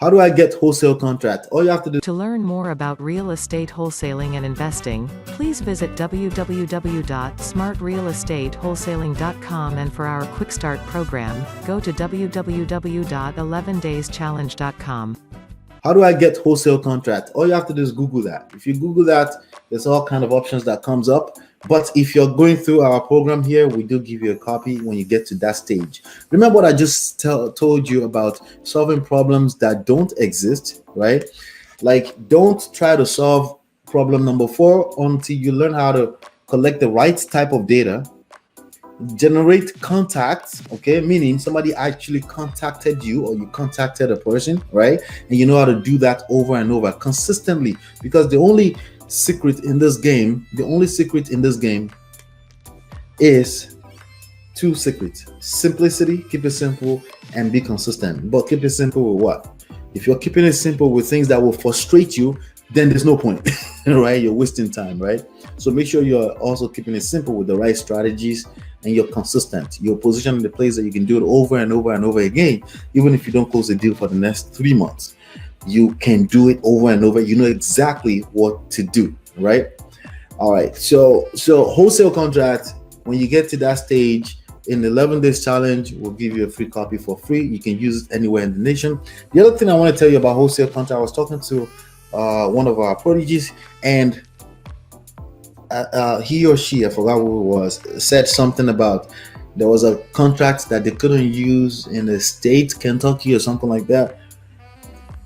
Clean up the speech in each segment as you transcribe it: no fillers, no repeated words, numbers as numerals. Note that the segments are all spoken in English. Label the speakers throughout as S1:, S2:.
S1: How do I get wholesale contract? All you have to do.
S2: To learn more about real estate wholesaling and investing, please visit www.smartrealestatewholesaling.com, and for our Quick Start program, go to www.11dayschallenge.com.
S1: How do I get wholesale contract? All you have to do is Google that. If you Google that, there's all kind of options that comes up. But if you're going through our program here, we do give you a copy when you get to that stage. Remember what I just told you about solving problems that don't exist, right? Like, don't try to solve problem number 4 until you learn how to collect the right type of data, generate contacts, okay, meaning somebody actually contacted you or you contacted a person, right? And you know how to do that over and over consistently, because the only secret in this game is 2 secrets: simplicity, keep it simple, and be consistent. But keep it simple with what? If you're keeping it simple with things that will frustrate you, then there's no point, right? You're wasting time, right? So make sure you're also keeping it simple with the right strategies, and you're consistent. You're positioned in the place that you can do it over and over and over again. Even if you don't close the deal for the next 3 months, you can do it over and over. You know exactly what to do, right? All right. So wholesale contract, when you get to that stage, in the 11 days challenge, we'll give you a free copy for free. You can use it anywhere in the nation. The other thing I want to tell you about wholesale contract, I was talking to one of our prodigies, and he or she, I forgot who it was, said something about there was a contract that they couldn't use in the state, Kentucky or something like that.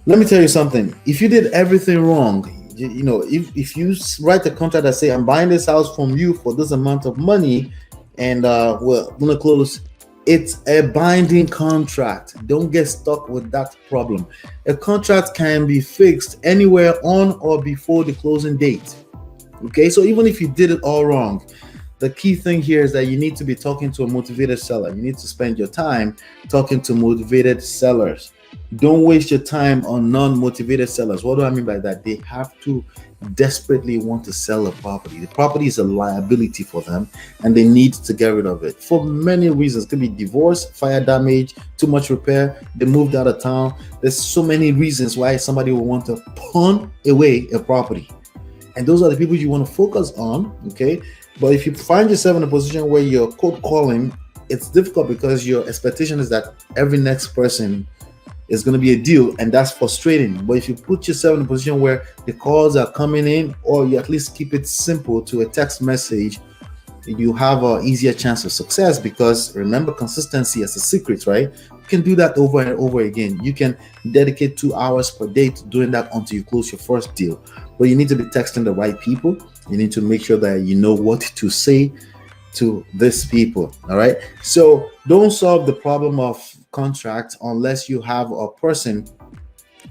S1: Let me tell you something. If you did everything wrong, you know, if you write a contract that say, I'm buying this house from you for this amount of money, and we're gonna close, it's a binding contract. Don't get stuck with that problem. A contract can be fixed anywhere on or before the closing date. Okay, so even if you did it all wrong, the key thing here is that you need to be talking to a motivated seller. You need to spend your time talking to motivated sellers. Don't waste your time on non-motivated sellers. What do I mean by that? They have to desperately want to sell a property. The property is a liability for them, and they need to get rid of it for many reasons. It could be divorce, fire damage, too much repair, they moved out of town. There's so many reasons why somebody will want to pawn away a property. And those are the people you want to focus on, okay? But if you find yourself in a position where you're cold calling, it's difficult because your expectation is that every next person is going to be a deal, and that's frustrating. But if you put yourself in a position where the calls are coming in, or you at least keep it simple to a text message, you have an easier chance of success, because remember, consistency is a secret, right? You can do that over and over again. You can dedicate 2 hours per day to doing that until you close your first deal. But you need to be texting the right people. You need to make sure that you know what to say to these people. All right. So don't solve the problem of contract unless you have a person,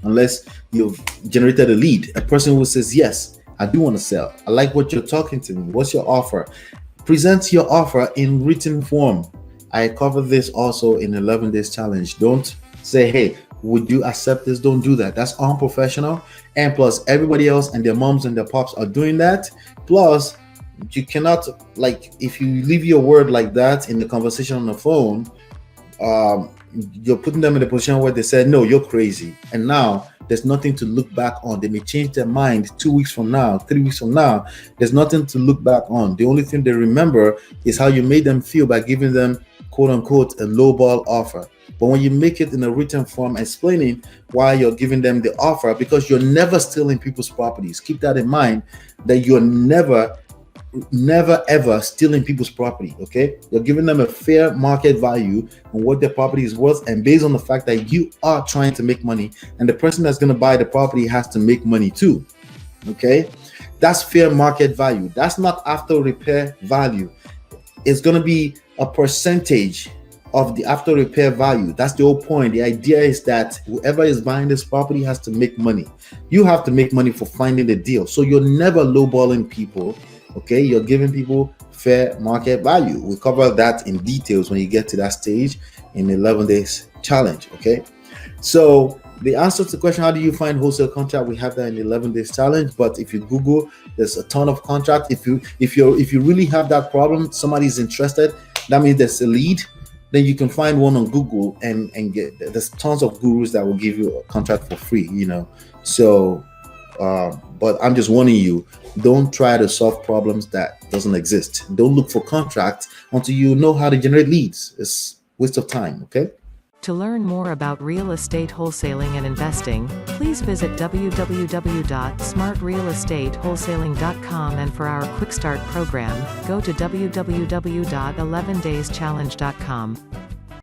S1: unless you've generated a lead, a person who says, yes, I do want to sell. I like what you're talking to me. What's your offer? Present your offer in written form. I cover this also in 11 days challenge. Don't say, hey, would you accept this? Don't do that. That's unprofessional. And plus, everybody else and their moms and their pops are doing that. Plus, you cannot, like, if you leave your word like that in the conversation on the phone, you're putting them in a position where they said, no, you're crazy. And now there's nothing to look back on. They may change their mind 2 weeks from now, 3 weeks from now. There's nothing to look back on. The only thing they remember is how you made them feel by giving them, quote unquote, a lowball offer. But when you make it in a written form, explaining why you're giving them the offer, because you're never stealing people's properties. Keep that in mind, that you're never ever stealing people's property. Okay, you're giving them a fair market value on what their property is worth, and based on the fact that you are trying to make money, and the person that's going to buy the property has to make money too. Okay, that's fair market value. That's not after repair value. It's going to be a percentage of the after repair value. That's the whole point. The idea is that whoever is buying this property has to make money. You have to make money for finding the deal. So you're never lowballing people. Okay, you're giving people fair market value. We cover that in details when you get to that stage in 11 days challenge. Okay, so the answer to the question, how do you find wholesale contract? We have that in the 11 days challenge. But if you Google, there's a ton of contract. If you really have that problem, somebody's interested, that means there's a lead. then you can find one on Google and get, there's tons of gurus that will give you a contract for free, So, but I'm just warning you, don't try to solve problems that doesn't exist. Don't look for contracts until you know how to generate leads. It's waste of time, okay?
S2: To learn more about real estate wholesaling and investing, please visit www.smartrealestatewholesaling.com, and for our Quick Start program, go to www.11dayschallenge.com.